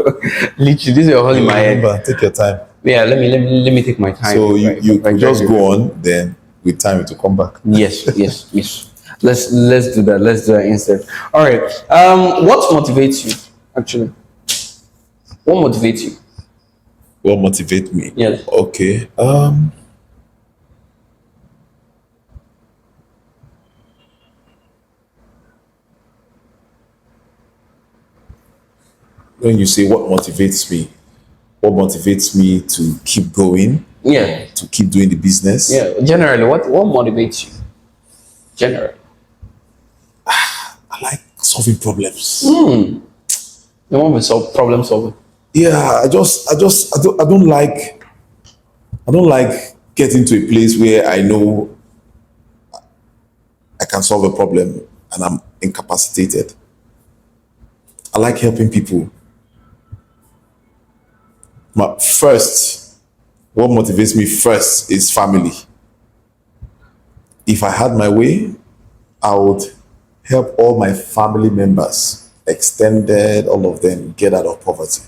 Literally, these were all in my head. Take your time. Yeah. Let me take my time. So you just go on then. With time it will come back. Yes. Let's do that. Let's do that instead. All right. What motivates you, actually? What motivates you? What motivates me? Yes. Okay. When you say what motivates me to keep going. Yeah. To keep doing the business. Yeah. Generally, what motivates you? Generally. I like solving problems. You want to solve problem solving? Yeah, I don't like getting to a place where I know I can solve a problem and I'm incapacitated. I like helping people. What motivates me first is family. If I had my way, I would help all my family members, extended, all of them, get out of poverty.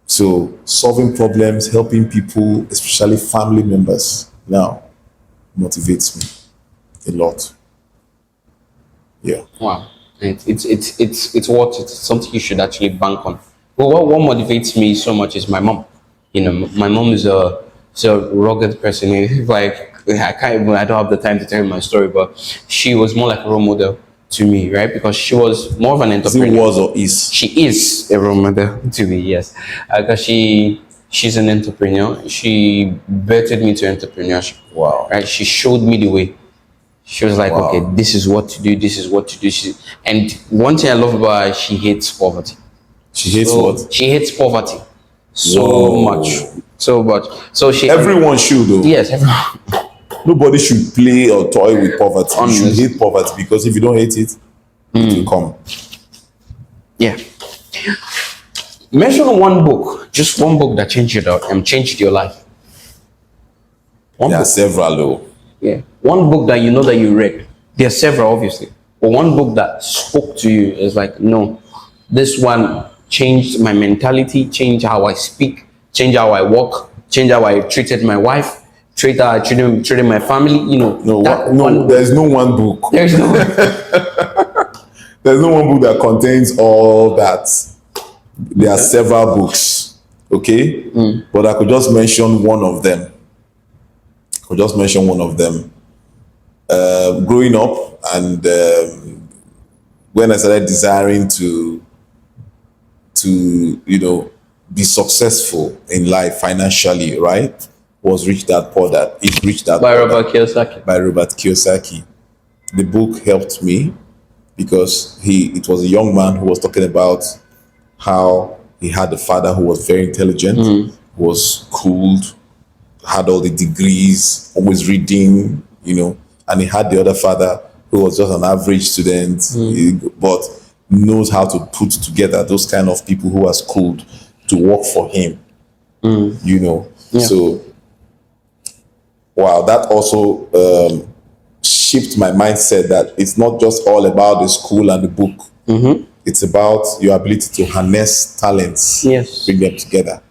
So solving problems, helping people, especially family members, now motivates me a lot. Yeah. Wow. It's what it's something you should actually bank on. Well, what motivates me so much is my mom. My mom is a rugged person. Like, I don't have the time to tell you my story, but she was more like a role model to me, right? Because she was more of an entrepreneur. She was or is? She is a role model to me, yes. Because she's an entrepreneur. She bettered me to entrepreneurship. Wow. Right? She showed me the way. She was like, wow. Okay, this is what to do. This is what to do. And one thing I love about her, she hates poverty. She hates what? She hates poverty. So much. So she. Everyone should, though. Yes, everyone. nobody should play or toy with poverty. You Honest. should hate poverty, because if you don't hate it, it will come. Yeah. Mention one book, just one book that changed your life. One There are book. several though. Yeah. One book that you know that you read. There are several, obviously. But one book that spoke to you is like, no, this one changed my mentality, changed how I speak, changed how I walk, changed how I treated my wife, treated how I treated my family, There's no one book. There's no There's no one book that contains all that. There are several books, okay? But I could just mention one of them. Growing up, and when I started desiring to be successful in life financially, right? Was Rich Dad Poor Dad. It's Rich Dad by Poor Dad Robert Kiyosaki. by Robert Kiyosaki. The book helped me because it was a young man who was talking about how he had a father who was very intelligent, was cooled, had all the degrees, always reading, and he had the other father who was just an average student, but knows how to put together those kind of people who are schooled to work for him, So, wow, that also shifted my mindset that it's not just all about the school and the book. It's about your ability to harness talents, bring them together.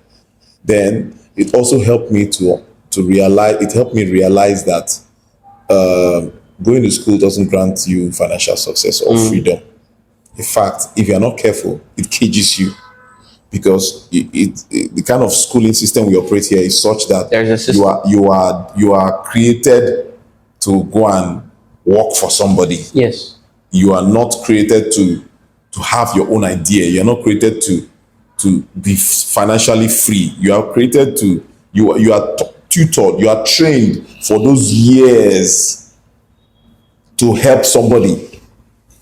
Then it also helped me to realize. It helped me realize that going to school doesn't grant you financial success or freedom. In fact, if you are not careful, it cages you, because the kind of schooling system we operate here is such that you are created to go and work for somebody. Yes. You are not created to have your own idea. You are not created to be financially free. You are created to you are tutored. You are trained for those years to help somebody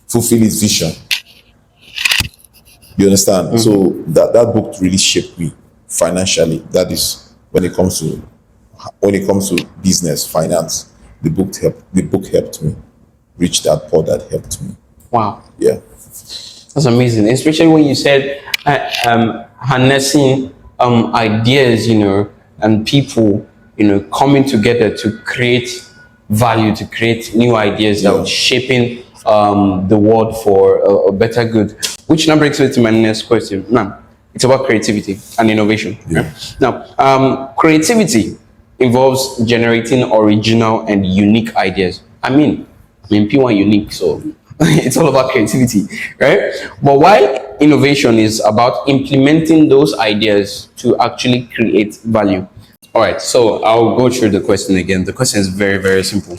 fulfill his vision. You understand? So that book really shaped me financially. That is when it comes to business, finance. The book helped me. Rich Dad Poor Dad helped me. Wow. Yeah. That's amazing, especially when you said harnessing ideas, and people, coming together to create value, to create new ideas that would shaping the world for a better good. Which now brings me to my next question. Now, it's about creativity and innovation. Yeah. Now, creativity involves generating original and unique ideas. I mean, P1 unique, so it's all about creativity, right? But while innovation is about implementing those ideas to actually create value. All right, so I'll go through the question again. The question is very, very simple.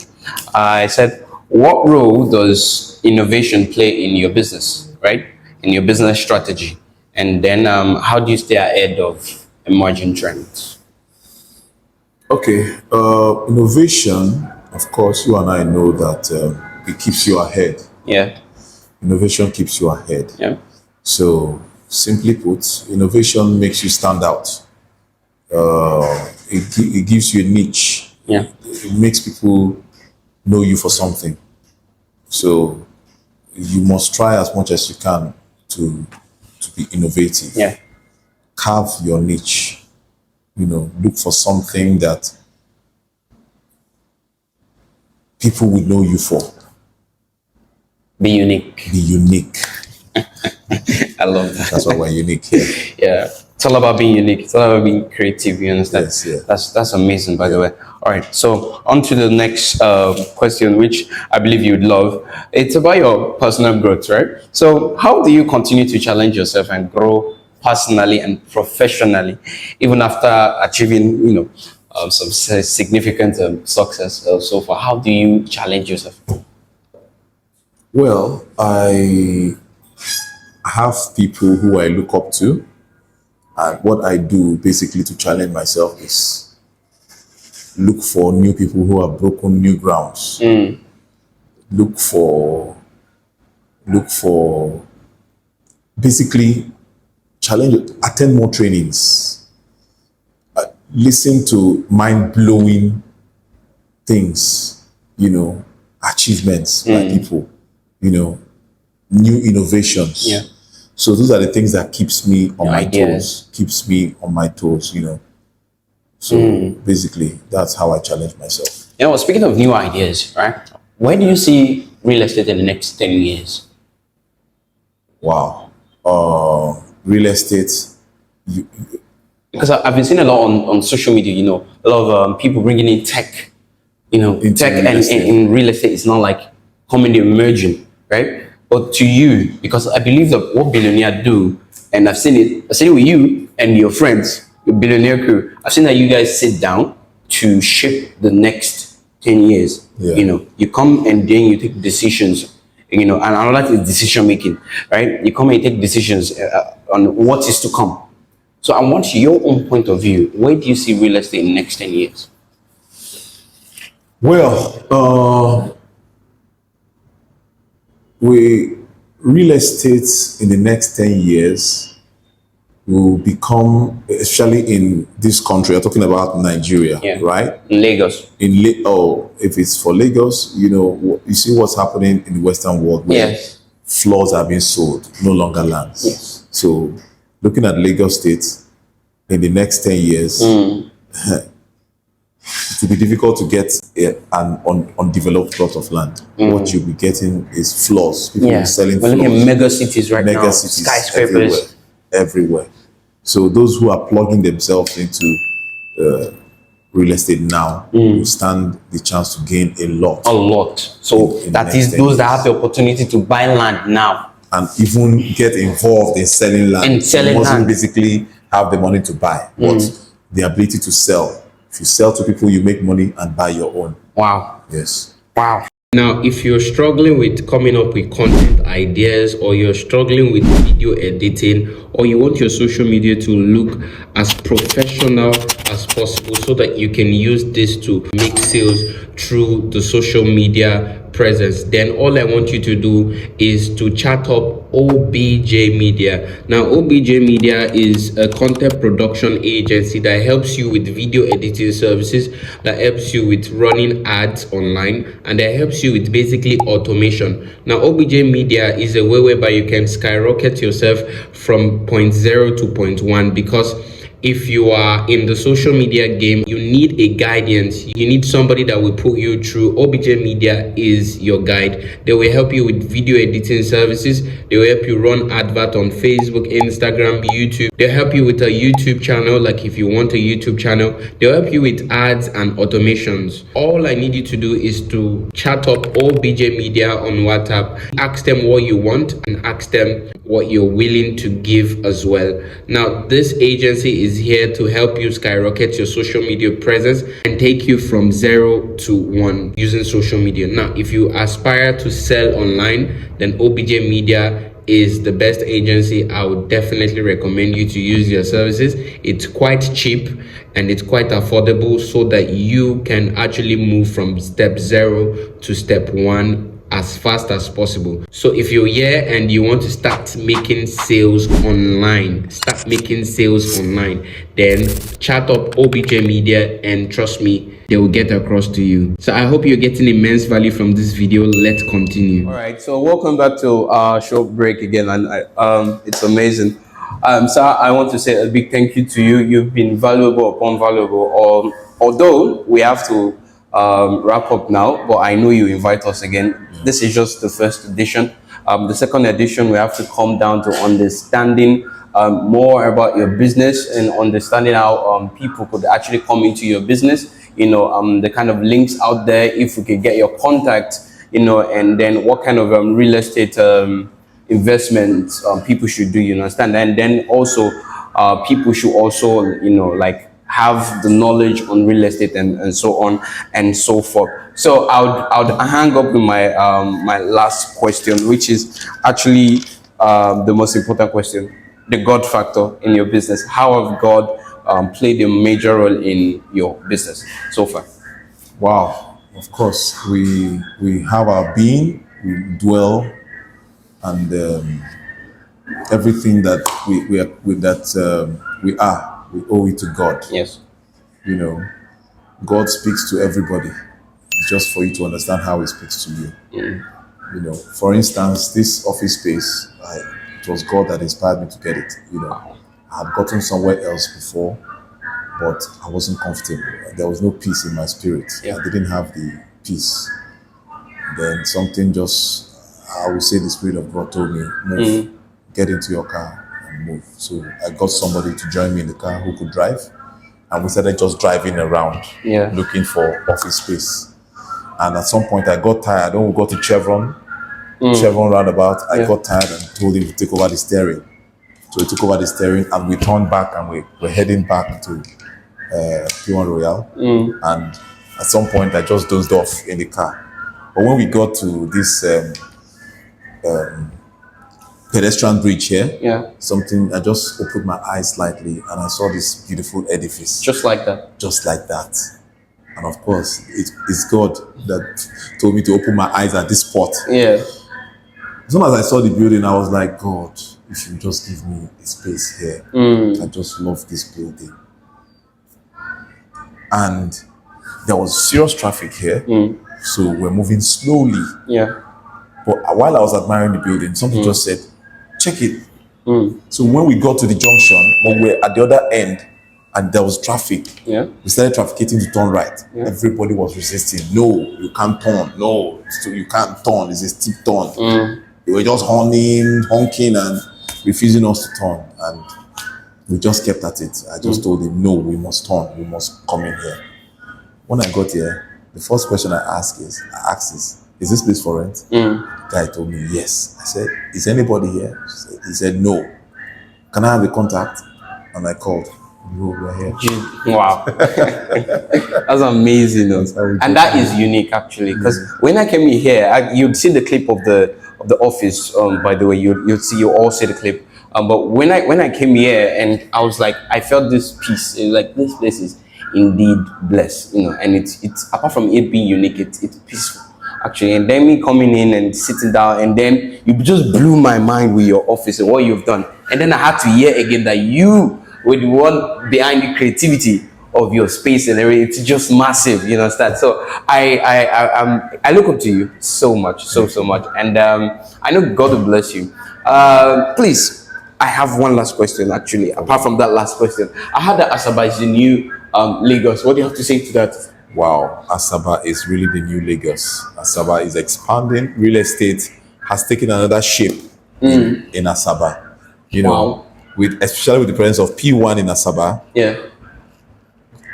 I said, what role does innovation play in your business, right? In your business strategy? And then how do you stay ahead of emerging trends? Okay, innovation, of course, you and I know that it keeps you ahead. Yeah. Innovation keeps you ahead. Yeah. So, simply put, innovation makes you stand out. It gives you a niche. Yeah. It makes people know you for something. So, you must try as much as you can to be innovative. Yeah. Carve your niche. Look for something that people will know you for. Be unique. Be unique. I love that. That's why we're unique here. Yeah. It's all about being unique. It's all about being creative. You understand? Yes, yeah. That's amazing, by the way. All right. So on to the next question, which I believe you would love. It's about your personal growth, right? So how do you continue to challenge yourself and grow personally and professionally, even after achieving, some significant success so far? How do you challenge yourself? Well, I have people who I look up to, and what I do basically to challenge myself is look for new people who have broken new grounds. Look for basically challenge, attend more trainings, listen to mind-blowing things, achievements by people, new innovations. Yeah. So those are the things that keeps me on Your my ideas. toes, keeps me on my toes, So basically, that's how I challenge myself. Speaking of new ideas, right? Where do you see real estate in the next 10 years? Wow. Real estate, Because I've been seeing a lot on social media, a lot of people bringing in tech, Into tech real estate. and real estate is not like coming emerging, right? But to you, because I believe that what Billionaire do, and I've seen it with you and your friends, your Billionaire crew, I've seen that you guys sit down to shape the next 10 years. Yeah. You come and then you take decisions, and another thing is decision making, right? You come and take decisions on what is to come. So I want your own point of view. Where do you see real estate in the next 10 years? Well, real estate in the next 10 years will become, especially in this country, you're talking about Nigeria, Yeah. right? In Lagos. If it's for Lagos, you see what's happening in the Western world where Yes. floors are being sold, no longer lands. Yes. So looking at Lagos State in the next 10 years, it will be difficult to get an undeveloped plot of land. What you'll be getting is floors. People will be selling We're floors. looking at mega cities right now. Mega cities Skyscrapers. everywhere. So those who are plugging themselves into real estate now will stand the chance to gain a lot. A lot. So In the that next is 10 those that years. have the opportunity to buy land now. And even get involved in selling land. And selling you mustn't land. basically have the money to buy, but the ability to sell. If you sell to people, you make money and buy your own. Wow. Yes. Wow. Now, if you're struggling with coming up with content ideas, or you're struggling with video editing, or you want your social media to look as professional as possible so that you can use this to make sales through the social media presence, then all I want you to do is to chat up OBJ Media. Now, OBJ Media is a content production agency that helps you with video editing services, that helps you with running ads online, and that helps you with basically automation. Now, OBJ Media is a way whereby you can skyrocket yourself from point 0 to point 1, because if you are in the social media game, you need a guidance. You need somebody that will put you through. OBJ Media is your guide. They will help you with video editing services. They will help you run advert on Facebook, Instagram, YouTube. They'll help you with a YouTube channel, like if you want a YouTube channel. They'll help you with ads and automations. All I need you to do is to chat up OBJ Media on WhatsApp. Ask them what you want and ask them what you're willing to give as well. Now, this agency is here to help you skyrocket your social media presence and take you from 0 to 1 using social media. Now, if you aspire to sell online, then OBJ Media is the best agency. I would definitely recommend you to use their services. It's quite cheap and it's quite affordable, so that you can actually move from step 0 to step 1 as fast as possible. So if you're here and you want to start making sales online, then chat up OBJ Media, and trust me, they will get across to you. So I hope you're getting immense value from this video. Let's continue. All right, so welcome back to our short break again, and it's amazing. So I want to say a big thank you to you. You've been valuable upon valuable. Although we have to wrap up now, but I know you invite us again. This is just the first edition. The second edition, we have to come down to understanding more about your business and understanding how people could actually come into your business. The kind of links out there, if we could get your contact, and then what kind of real estate investments people should do, understand? And then also people should also, like have the knowledge on real estate and so on and so forth. So I'll hang up with my my last question, which is actually the most important question: the God factor in your business. How have God played a major role in your business so far? Wow. Of course, we have our being, we dwell, and everything that we are, we owe it to God. Yes. God speaks to everybody. It's just for you to understand how it speaks to you. You know, for instance, this office space, it was God that inspired me to get it. You know, I had gotten somewhere else before, but I wasn't comfortable. There was no peace in my spirit. I didn't have the peace. Then something just, I would say the Spirit of God told me, move, get into your car and move. So I got somebody to join me in the car who could drive. And we started just driving around, looking for office space. And at some point I got tired. When we got to Chevron roundabout, I got tired and told him to take over the steering. So he took over the steering and we turned back and we're heading back to P1 Royal. And at some point I just dozed off in the car. But when we got to this pedestrian bridge here, something, I just opened my eyes slightly and I saw this beautiful edifice. Just like that. Just like that. And of course, it's God that told me to open my eyes at this spot. Yeah. As soon as I saw the building, I was like, God, you should just give me a space here. I just love this building. And there was serious traffic here. So we're moving slowly. Yeah. But while I was admiring the building, something just said, check it. So when we got to the junction, when we're at the other end, and there was traffic, we started trafficating to turn right. Everybody was resisting. No, you can't turn. No, you can't turn. It's a steep turn. They were just honking and refusing us to turn. And we just kept at it. I just told him, no, we must turn. We must come in here. When I got here, the first question I asked is this place for rent? The guy told me, yes. I said, is anybody here? He said, no. Can I have a contact? And I called. We're here. Wow. That's amazing. And that is unique actually, because when I came in here, you'd see the clip of the office, by the way, you all see the clip. But when I came here and I was like, I felt this peace. Like this place is indeed blessed, you know, and it's apart from it being unique, it's peaceful actually. And then me coming in and sitting down, and then you just blew my mind with your office and what you've done. And then I had to hear again that you were the one behind the creativity of your space and everything. It's just massive, you understand? So I look up to you so much, so much, and I know God will bless you. Please, I have one last question actually. Apart from that last question, I heard that Asaba is the new Lagos. What do you have to say to that? Wow, Asaba is really the new Lagos. Asaba is expanding. Real estate has taken another shape in Asaba. You know, especially with the presence of P1 in Asaba.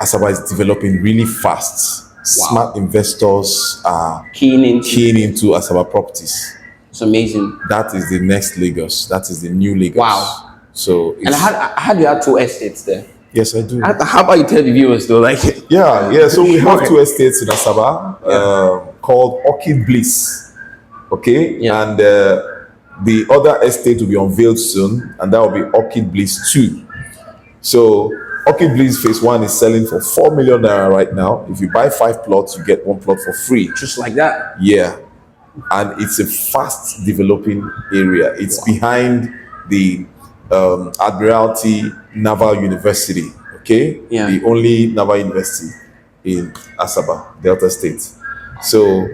Asaba is developing really fast. Smart investors are keen into Asaba properties. It's amazing. That is the next Lagos. That is the new Lagos. Wow. So, and I had you had 2 estates there. Yes, I do. How about you tell the viewers though? Like, so we have 2 estates in Asaba called Orchid Bliss. Okay, and the other estate will be unveiled soon, and that will be Orchid Bliss 2. So Orchid Bliss Phase 1 is selling for 4 million naira right now. If you buy 5 plots, you get 1 plot for free. Just like that. Yeah, and it's a fast developing area. It's behind the Admiralty Naval University, okay? The only naval university in Asaba, Delta State. So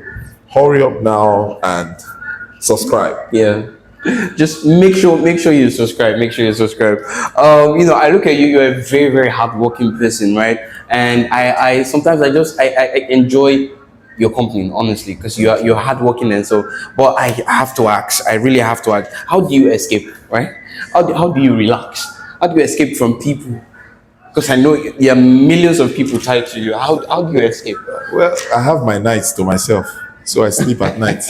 hurry up now and subscribe. Just make sure you subscribe. You know, I look at you, you're a very, very hardworking person, right? And I sometimes I enjoy your company, honestly, because you're hardworking. And so, but I have to ask, I really have to ask, how do you escape, right? How do you relax? How do you escape from people? Because I know there are millions of people tied to you. How do you escape? Well, I have my nights to myself, so I sleep at night.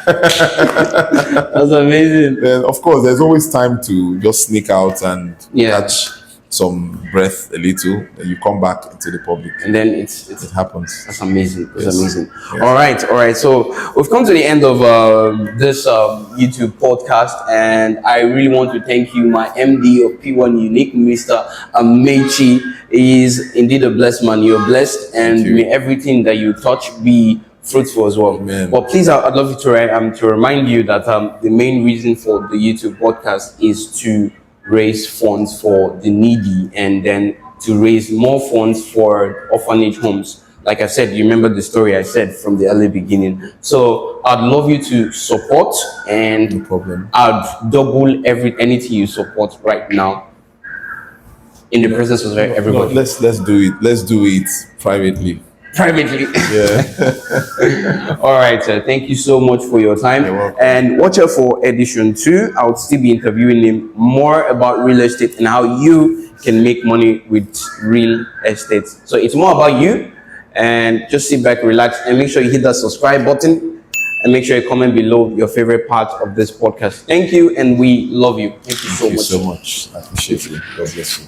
That's amazing. Then, of course, there's always time to just sneak out and catch some breath a little. Then you come back into the public, and then it happens. That's amazing. It's amazing. All right. So we've come to the end of this YouTube podcast, and I really want to thank you, my MD of P1 Unique, Mr. Amechi. He is indeed a blessed man. You're blessed, and may everything that you touch be fruitful as well. Amen. But please, I'd love you to remind you that the main reason for the YouTube podcast is to raise funds for the needy, and then to raise more funds for orphanage homes. like I said, you remember the story I said from the early beginning. So I'd love you to support, and No problem. I'd double anything you support right now in the presence of everybody. No, let's do it. Let's do it privately. Privately. Yeah. All right, sir. Thank you so much for your time. You're welcome. And watch out for edition 2. I would still be interviewing him more about real estate and how you can make money with real estate. So it's more about you. And just sit back, relax, and make sure you hit that subscribe button, and make sure you comment below your favorite part of this podcast. Thank you, and we love you. Thank you so Thank you much. so much. I appreciate you. God bless you.